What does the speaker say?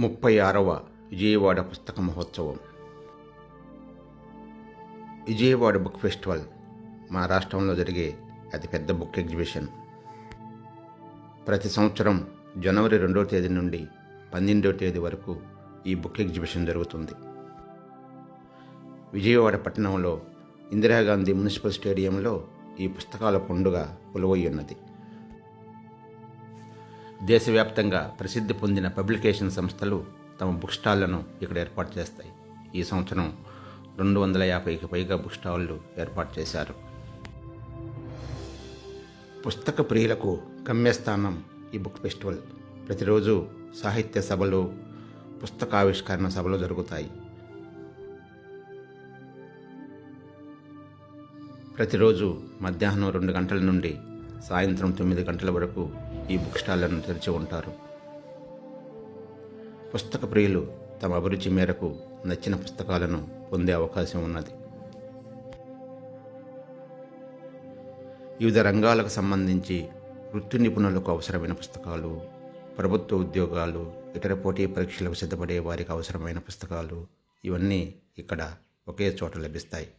36వ విజయవాడ పుస్తక మహోత్సవం. Vijayawada book festival మా రాష్ట్రంలో జరిగే అతిపెద్ద బుక్ ఎగ్జిబిషన్. ప్రతి సంవత్సరం జనవరి 2వ తేదీ నుండి 12వ తేదీ వరకు ఈ బుక్ ఎగ్జిబిషన్ జరుగుతుంది. విజయవాడ పట్టణంలో ఇందిరాగాంధీ మున్సిపల్ స్టేడియంలో ఈ పుస్తకాల పండుగ కొలువై ఉన్నది. దేశవ్యాప్తంగా ప్రసిద్ధి పొందిన పబ్లికేషన్ సంస్థలు తమ బుక్ స్టాళ్లను ఇక్కడ ఏర్పాటు చేస్తాయి. ఈ సంవత్సరం 250కి పైగా బుక్ స్టాళ్లు ఏర్పాటు చేశారు. పుస్తక ప్రియులకు గమ్యస్థానం ఈ బుక్ ఫెస్టివల్. ప్రతిరోజు సాహిత్య సభలు, పుస్తకావిష్కరణ సభలు జరుగుతాయి. ప్రతిరోజు మధ్యాహ్నం 2 గంటల నుండి సాయంత్రం 9 గంటల వరకు ఈ బుక్ స్టాళ్లను తెరిచి ఉంటారు. పుస్తక ప్రియులు తమ అభిరుచి మేరకు నచ్చిన పుస్తకాలను పొందే అవకాశం ఉన్నది. వివిధ రంగాలకు సంబంధించి వృత్తి నిపుణులకు అవసరమైన పుస్తకాలు, ప్రభుత్వ ఉద్యోగాలు, ఇతర పోటీ పరీక్షలకు సిద్ధపడే వారికి అవసరమైన పుస్తకాలు, ఇవన్నీ ఇక్కడ ఒకే చోట లభిస్తాయి.